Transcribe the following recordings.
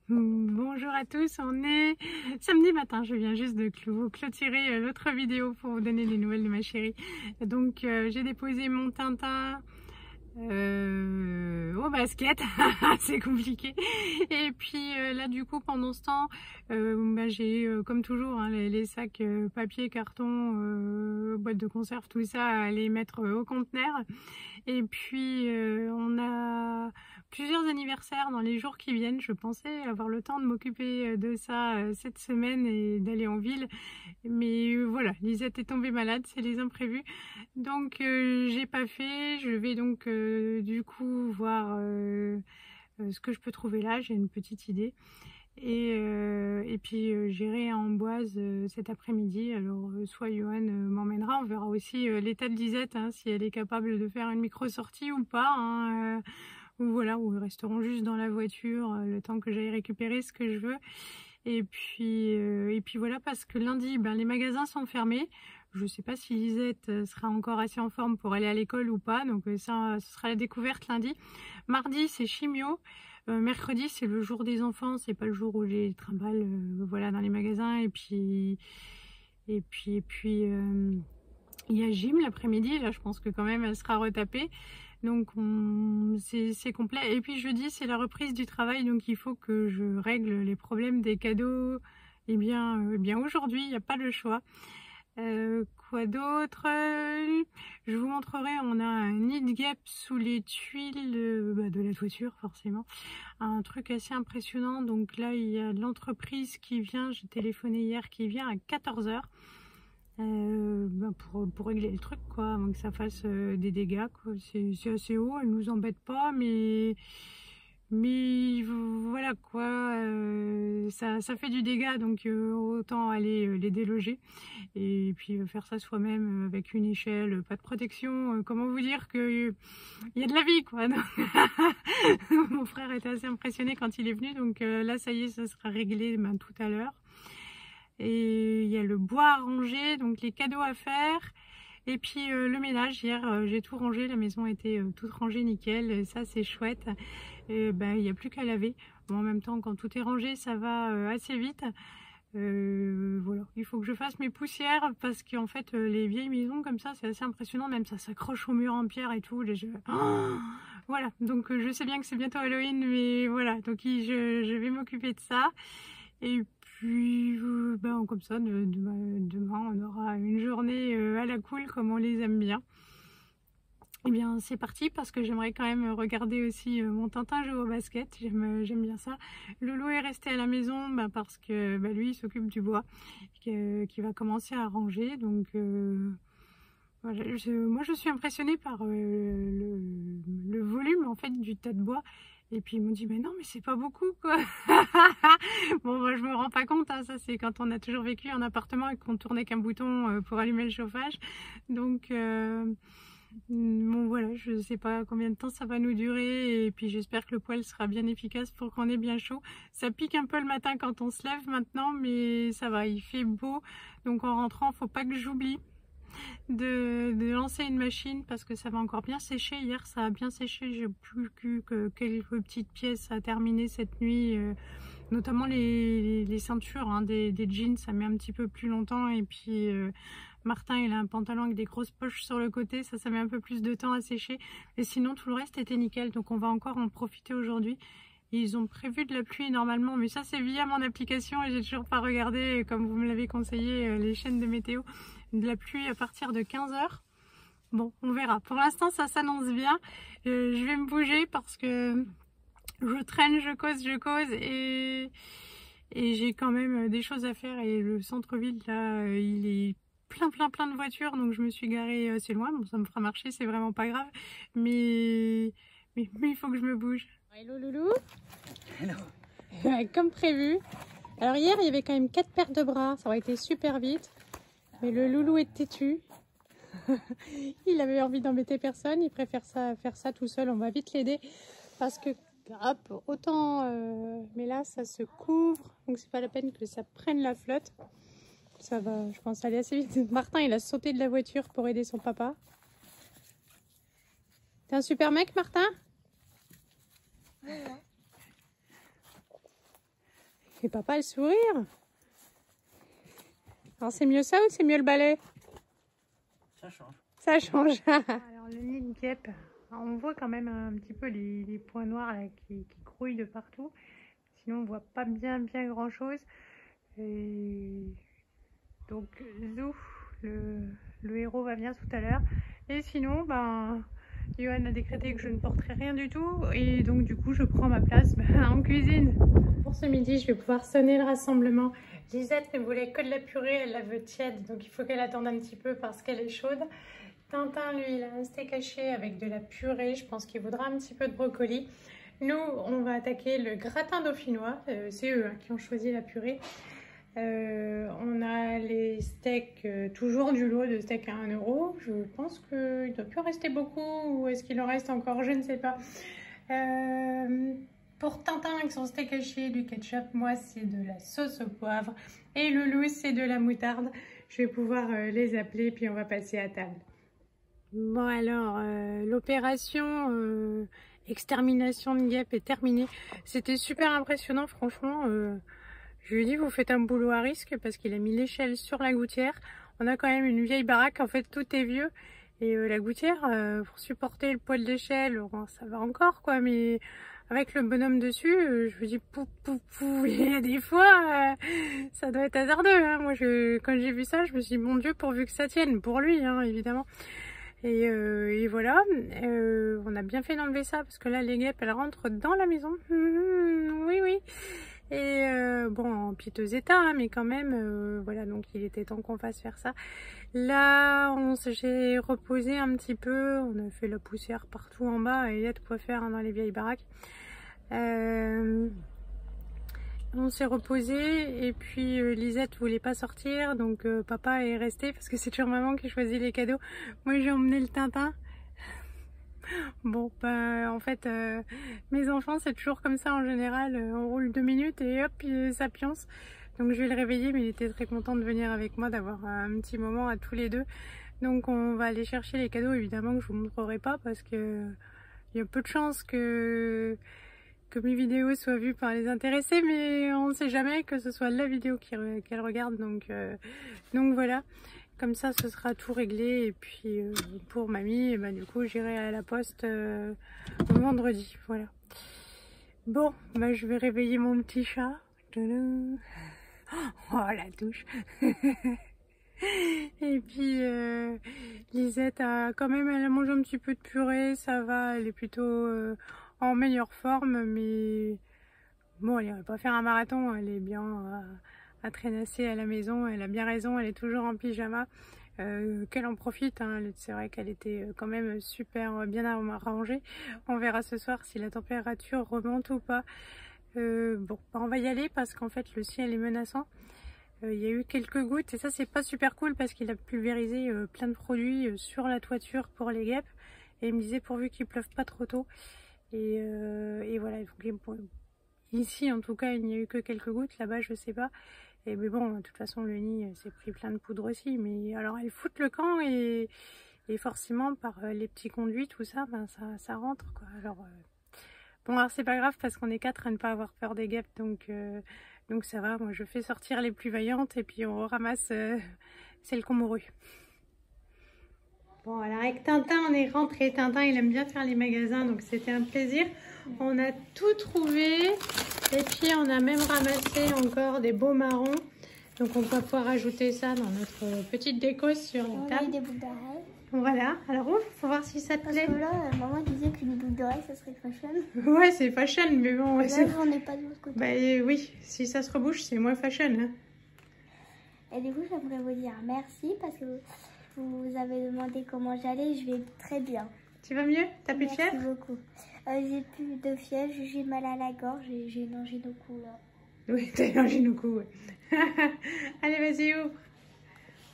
Bonjour à tous, on est samedi matin, je viens juste de vous clôturer l'autre vidéo pour vous donner des nouvelles de ma chérie. Donc j'ai déposé mon Tintin au basket, c'est compliqué. Et puis là du coup pendant ce temps, j'ai comme toujours hein, les sacs papier, carton, boîtes de conserve, tout ça à les mettre au conteneur. Et puis on a plusieurs anniversaires dans les jours qui viennent. Je pensais avoir le temps de m'occuper de ça cette semaine et d'aller en ville. Mais voilà, Lisette est tombée malade, c'est les imprévus. Donc j'ai pas fait. Je vais donc du coup voir ce que je peux trouver là. J'ai une petite idée. Et puis j'irai à Amboise cet après-midi. Alors soit Johan m'emmènera, on verra aussi l'état de Lisette, hein, si elle est capable de faire une micro-sortie ou pas. Hein, ou voilà, ou ils resteront juste dans la voiture le temps que j'aille récupérer ce que je veux. Et puis voilà, parce que lundi, les magasins sont fermés. Je ne sais pas si Lisette sera encore assez en forme pour aller à l'école ou pas. Donc ça, ce sera la découverte lundi. Mardi, c'est chimio. Mercredi, c'est le jour des enfants. C'est pas le jour où j'ai les trimbales voilà, dans les magasins. Et puis il y a gym l'après-midi. Là, je pense que quand même, elle sera retapée. Donc c'est complet. Et puis jeudi, c'est la reprise du travail. Donc il faut que je règle les problèmes des cadeaux. Eh bien aujourd'hui, il n'y a pas le choix. Quoi d'autre? Je vous montrerai, on a un nid de guêpe sous les tuiles de la toiture forcément. Un truc assez impressionnant. Donc là, il y a l'entreprise qui vient, j'ai téléphoné hier, qui vient à 14 h. Pour régler le truc quoi, avant que ça fasse des dégâts quoi. C'est assez haut, elle nous embête pas, mais voilà quoi, ça fait du dégât, donc autant aller les déloger et puis faire ça soi-même avec une échelle, pas de protection, comment vous dire que il y a de la vie quoi. Donc, mon frère était assez impressionné quand il est venu, donc là ça y est, ça sera réglé tout à l'heure. Et il y a le bois à ranger, donc les cadeaux à faire. Et puis le ménage, hier j'ai tout rangé, la maison était toute rangée nickel, et ça c'est chouette. Et il n'y a plus qu'à laver. Bon, en même temps, quand tout est rangé, ça va assez vite. Voilà, il faut que je fasse mes poussières parce qu'en fait les vieilles maisons comme ça, c'est assez impressionnant, même ça s'accroche au mur en pierre et tout. Voilà, donc je sais bien que c'est bientôt Halloween, mais voilà, donc je vais m'occuper de ça. Et puis comme ça, demain on aura une journée à la cool comme on les aime bien. Et bien c'est parti parce que j'aimerais quand même regarder aussi mon Tintin jouer au basket, j'aime bien ça. Loulou est resté à la maison parce que lui il s'occupe du bois, qui va commencer à ranger. Donc voilà, moi je suis impressionnée par le volume en fait du tas de bois. Et puis ils m'ont dit mais non mais c'est pas beaucoup quoi. Bon je me rends pas compte, hein, ça c'est quand on a toujours vécu en appartement et qu'on tournait qu'un bouton pour allumer le chauffage. Donc bon voilà, je sais pas combien de temps ça va nous durer, et puis j'espère que le poêle sera bien efficace pour qu'on ait bien chaud. Ça pique un peu le matin quand on se lève maintenant, mais ça va, il fait beau. Donc en rentrant, faut pas que j'oublie de lancer une machine parce que ça va encore bien sécher. Hier ça a bien séché, j'ai plus que quelques petites pièces à terminer cette nuit, notamment les ceintures hein, des jeans, ça met un petit peu plus longtemps. Et puis Martin il a un pantalon avec des grosses poches sur le côté, ça met un peu plus de temps à sécher, et sinon tout le reste était nickel. Donc on va encore en profiter aujourd'hui. Ils ont prévu de la pluie normalement, mais ça c'est via mon application et j'ai toujours pas regardé, comme vous me l'avez conseillé, les chaînes de météo. De la pluie à partir de 15 h. Bon, on verra. Pour l'instant, ça s'annonce bien. Je vais me bouger parce que je traîne, je cause et j'ai quand même des choses à faire. Et le centre-ville, là, il est plein de voitures, donc je me suis garée assez loin. Bon, ça me fera marcher, c'est vraiment pas grave. Mais il faut que je me bouge. Hello Loulou. Hello. Comme prévu. Alors hier, il y avait quand même 4 paires de bras. Ça aurait été super vite. Mais le Loulou est têtu. Il avait envie d'embêter personne. Il préfère faire ça tout seul. On va vite l'aider. Parce que, hop, autant... mais là, ça se couvre. Donc, c'est pas la peine que ça prenne la flotte. Ça va, je pense, aller assez vite. Martin, il a sauté de la voiture pour aider son papa. T'es un super mec, Martin? Et papa le sourire. Alors c'est mieux ça ou c'est mieux le balai? Ça change. Ça change. Alors le nid de guêpe, on voit quand même un petit peu les points noirs là, qui grouillent de partout. Sinon on voit pas bien grand chose. Et donc Zou, le héros va venir tout à l'heure. Et sinon, ben, Johan a décrété que je ne porterai rien du tout. Et donc du coup je prends ma place en cuisine. Pour ce midi, je vais pouvoir sonner le rassemblement. Lisette ne voulait que de la purée, elle la veut tiède, donc il faut qu'elle attende un petit peu parce qu'elle est chaude. Tintin, lui, il a un steak haché avec de la purée, je pense qu'il voudra un petit peu de brocoli. Nous, on va attaquer le gratin dauphinois, c'est eux qui ont choisi la purée. On a les steaks, toujours du lot de steaks à 1 €. Je pense qu'il ne doit plus rester beaucoup, ou est-ce qu'il en reste encore, je ne sais pas. Pour Tintin avec son steak haché, du ketchup, moi c'est de la sauce au poivre. Et Loulou c'est de la moutarde. Je vais pouvoir les appeler puis on va passer à table. Bon alors, l'opération extermination de guêpes est terminée. C'était super impressionnant franchement. Je lui ai dit vous faites un boulot à risque parce qu'il a mis l'échelle sur la gouttière. On a quand même une vieille baraque, en fait tout est vieux. Et la gouttière, pour supporter le poids de l'échelle, bon, ça va encore quoi, mais... Avec le bonhomme dessus, je me dis pou pou pou. Il y a des fois, ça doit être hasardeux. Hein. Moi, quand j'ai vu ça, je me suis dit, mon Dieu, pourvu que ça tienne. Pour lui, hein, évidemment. Et voilà, on a bien fait d'enlever ça parce que là, les guêpes, elles rentrent dans la maison. Oui, oui. Et bon, en piteux état, hein, mais quand même, voilà, donc il était temps qu'on fasse faire ça. Là, j'ai reposé un petit peu, on a fait la poussière partout en bas et il y a de quoi faire hein, dans les vieilles baraques. On s'est reposé et puis Lisette voulait pas sortir, donc papa est resté parce que c'est toujours maman qui choisit les cadeaux. Moi j'ai emmené le Tintin. Bon, bah, en fait, mes enfants, c'est toujours comme ça en général. On roule 2 minutes et hop, ça pionce. Donc je vais le réveiller, mais il était très content de venir avec moi, d'avoir un petit moment à tous les deux. Donc on va aller chercher les cadeaux, évidemment que je vous montrerai pas parce que il y a peu de chances que mes vidéos soient vues par les intéressés, mais on ne sait jamais que ce soit la vidéo qu'elle regarde. Donc voilà. Comme ça, ce sera tout réglé. Et puis, pour mamie, et ben, du coup, j'irai à la poste vendredi. Voilà. Bon, bah, je vais réveiller mon petit chat. Oh, la touche. Et puis, Lisette a quand même, elle a mangé un petit peu de purée. Ça va, elle est plutôt en meilleure forme. Mais bon, elle irait pas faire un marathon. Elle est bien... à traînasser à la maison, elle a bien raison, elle est toujours en pyjama, qu'elle en profite, hein. C'est vrai qu'elle était quand même super bien arrangée. On verra ce soir si la température remonte ou pas. Bon, on va y aller parce qu'en fait le ciel est menaçant. Il y a eu quelques gouttes et ça c'est pas super cool parce qu'il a pulvérisé plein de produits sur la toiture pour les guêpes et il me disait pourvu qu'il pleuve pas trop tôt et voilà, ici en tout cas il n'y a eu que quelques gouttes, là-bas je sais pas. Et mais bon, de toute façon, le nid s'est pris plein de poudre aussi. Mais alors, elle fout le camp et forcément, par les petits conduits, tout ça, ben, ça rentre, quoi. Alors, bon, alors c'est pas grave parce qu'on est 4 à ne pas avoir peur des guêpes. Donc ça va, moi je fais sortir les plus vaillantes et puis on ramasse celles qu'on mourut. Bon, alors avec Tintin, on est rentré. Tintin, il aime bien faire les magasins, donc c'était un plaisir. On a tout trouvé. Et puis on a même ramassé encore des beaux marrons. Donc on va pouvoir ajouter ça dans notre petite déco sur la table. Des boucles d'oreilles. Voilà, alors ouf, faut voir si ça te plaît. Parce que là, maman disait qu'une boucle d'oreille, ça serait fashion. Ouais, c'est fashion, mais bon... Là, j'en ai pas de l'autre côté. Bah oui, si ça se rebouche, c'est moins fashion. Hein. Et du coup, j'aimerais vous dire merci parce que vous avez demandé comment j'allais. Je vais très bien. Tu vas mieux? T'as plus de fièvre? Merci beaucoup. J'ai plus de fièvre, j'ai mal à la gorge, j'ai une angine au cou là. Oui, t'as une angine au cou, ouais. Allez, vas-y, ouvre.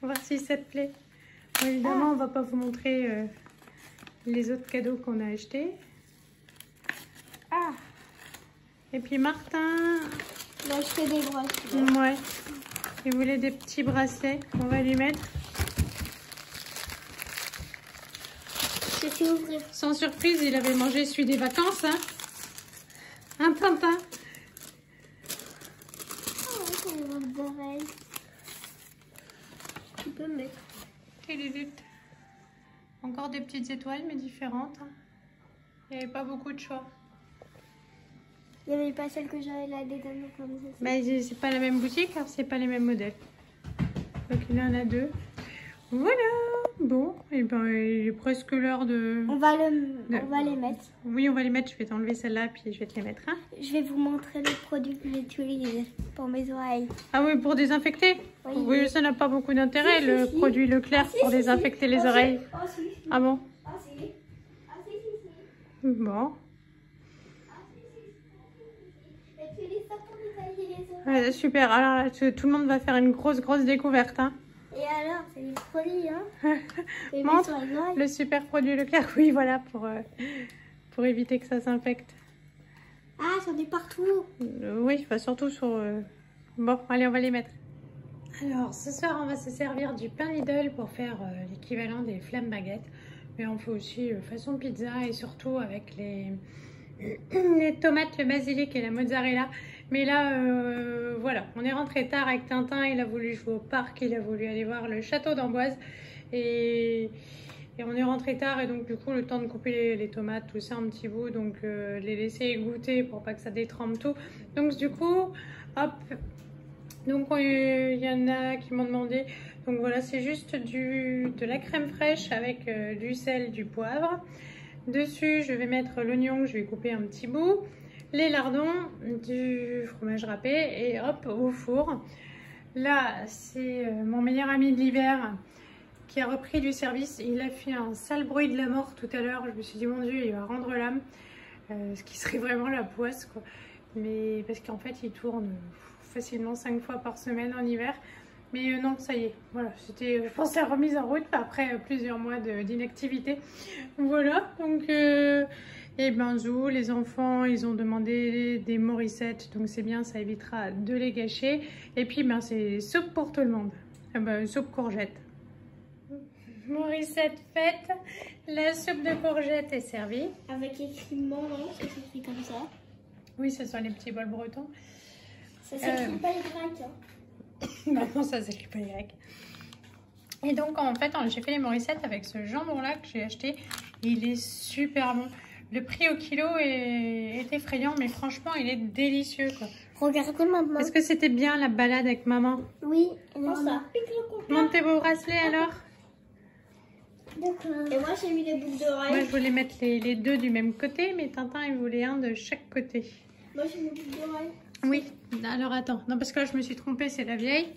On va voir si ça te plaît. Bon, évidemment, on va pas vous montrer les autres cadeaux qu'on a achetés. Ah. Et puis Martin... Il a acheté des bracelets. Ouais. Il voulait des petits bracelets qu'on va lui mettre. Sans surprise, il avait mangé celui des vacances, hein. Un Tintin. peux mettre. Encore des petites étoiles, mais différentes. Hein. Il n'y avait pas beaucoup de choix. Il n'y avait pas celle que j'avais là des dernières comme ça. Bah, c'est pas la même boutique, car c'est pas les mêmes modèles. Donc il en a deux. Voilà. Bon, et ben il est presque l'heure de... On va les mettre. Oui, on va les mettre. Je vais t'enlever celle-là, puis je vais te les mettre. Hein. Je vais vous montrer les produits que j'ai utilisés pour mes oreilles. Ah oui, pour désinfecter? Oui, Oui, ça n'a pas beaucoup d'intérêt, le produit Leclerc pour désinfecter les oreilles. Ah bon? Bon. Ouais, super. Alors là, tout le monde va faire une grosse découverte. Hein. Et alors, c'est des produits, hein. Montre le super produit Leclerc. Oui, voilà, pour éviter que ça s'infecte. Ah, j'en ai partout. Oui, enfin, surtout sur... Bon, allez, on va les mettre. Alors, ce soir, on va se servir du pain Lidl pour faire l'équivalent des flammes baguettes. Mais on fait aussi façon pizza et surtout avec les tomates, le basilic et la mozzarella. Mais là, voilà, on est rentré tard avec Tintin, il a voulu jouer au parc, il a voulu aller voir le château d'Amboise. Et on est rentré tard et donc du coup, le temps de couper les tomates, tout ça un petit bout, donc les laisser goûter pour pas que ça détrempe tout. Donc du coup, hop, donc il y en a qui m'ont demandé. Donc voilà, c'est juste de la crème fraîche avec du sel, du poivre. Dessus, je vais mettre l'oignon que je vais couper un petit bout. Les lardons, du fromage râpé et hop au four. Là c'est mon meilleur ami de l'hiver qui a repris du service. Il a fait un sale bruit de la mort tout à l'heure. Je me suis dit mon Dieu, il va rendre l'âme, ce qui serait vraiment la poisse quoi. Mais parce qu'en fait il tourne facilement 5 fois par semaine en hiver. Mais non, ça y est, voilà, c'était, je pense, la remise en route après plusieurs mois d'inactivité. Voilà, donc et Benzo, les enfants, ils ont demandé des Morissette, donc c'est bien, ça évitera de les gâcher. Et puis, ben, c'est soupe pour tout le monde, soupe courgette. Morissette faite, la soupe de courgette est servie. Avec écrit Morlan, ça s'écrit comme ça. Oui, ce sont les petits bols bretons. Ça s'écrit pas les grecs, hein. Maintenant, ça s'écrit pas grec. Et donc, en fait, j'ai fait les Morissette avec ce jambon-là que j'ai acheté. Il est super bon. Le prix au kilo est effrayant, mais franchement, il est délicieux, quoi. Regardez maman. Est-ce que c'était bien la balade avec maman? Oui. Ça pique le coca. Monte tes beaux bracelets, alors? D'accord. Et moi, j'ai mis les boucles d'oreilles. Moi, je voulais mettre les deux du même côté, mais Tintin, il voulait un de chaque côté. Moi, j'ai mis les boucles d'oreilles. Oui, alors attends, non parce que là je me suis trompée, c'est la vieille.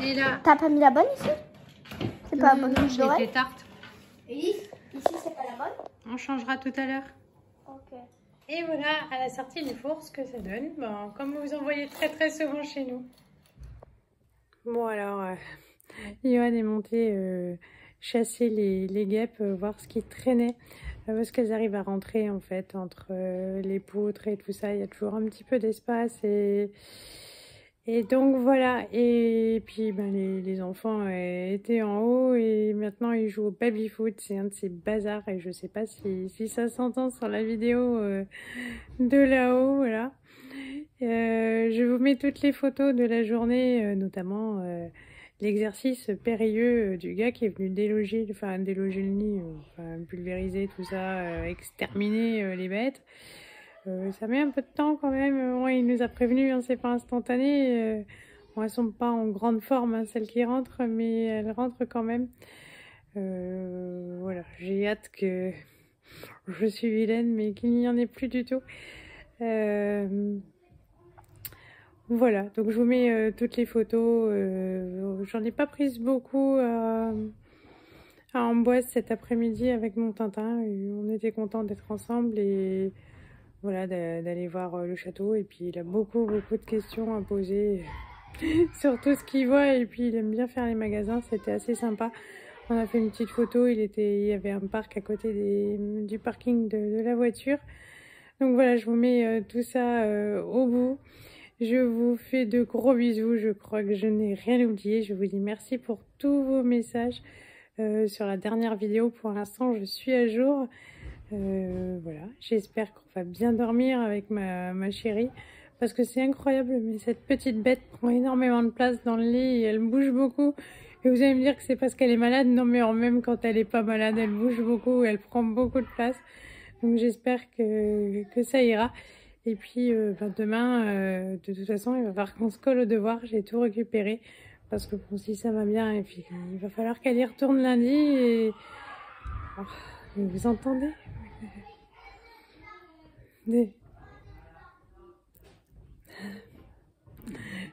Et là... T'as pas mis la bonne ici? C'est pas la bonne boucle d'oreille? des tartes. Et ici, c'est pas la bonne? On changera tout à l'heure. Ok. Et voilà, à la sortie du four, ce que ça donne. Bon, comme vous en voyez très souvent chez nous. Bon alors, Johan est monté chasser les guêpes, voir ce qui traînait. Parce qu'elles arrivent à rentrer en fait entre les poutres et tout ça, il y a toujours un petit peu d'espace et donc voilà. Et puis ben, les enfants étaient en haut et maintenant ils jouent au baby foot, c'est un de ces bazars et je sais pas si ça s'entend sur la vidéo de là-haut, voilà. Je vous mets toutes les photos de la journée, notamment l'exercice périlleux du gars qui est venu déloger le nid, pulvériser tout ça, exterminer les bêtes. Ça met un peu de temps quand même. Ouais, il nous a prévenu, hein, c'est pas instantané. Bon, elles sont pas en grande forme, hein, celles qui rentrent, mais elles rentrent quand même. Voilà, j'ai hâte que je suis vilaine, mais qu'il n'y en ait plus du tout. Voilà, donc je vous mets toutes les photos. J'en ai pas prises beaucoup à Amboise cet après-midi avec mon Tintin. On était contents d'être ensemble et voilà, d'aller voir le château. Et puis il a beaucoup de questions à poser sur tout ce qu'il voit. Et puis il aime bien faire les magasins, c'était assez sympa. On a fait une petite photo, il y avait un parc à côté du parking de la voiture. Donc voilà, je vous mets tout ça au bout. Je vous fais de gros bisous, je crois que je n'ai rien oublié. Je vous dis merci pour tous vos messages sur la dernière vidéo. Pour l'instant, je suis à jour. Voilà, j'espère qu'on va bien dormir avec ma chérie. parce que c'est incroyable, mais cette petite bête prend énormément de place dans le lit et elle bouge beaucoup. Et vous allez me dire que c'est parce qu'elle est malade. Non, mais même quand elle est pas malade, elle bouge beaucoup, elle prend beaucoup de place. Donc j'espère que ça ira. Et puis demain, de toute façon, il va falloir qu'on se colle au devoir. J'ai tout récupéré parce que bon, si ça va bien, et puis il va falloir qu'elle y retourne lundi. Et oh, vous entendez?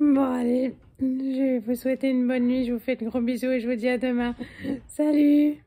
Bon allez, je vais vous souhaiter une bonne nuit. Je vous fais de gros bisous et je vous dis à demain. Salut!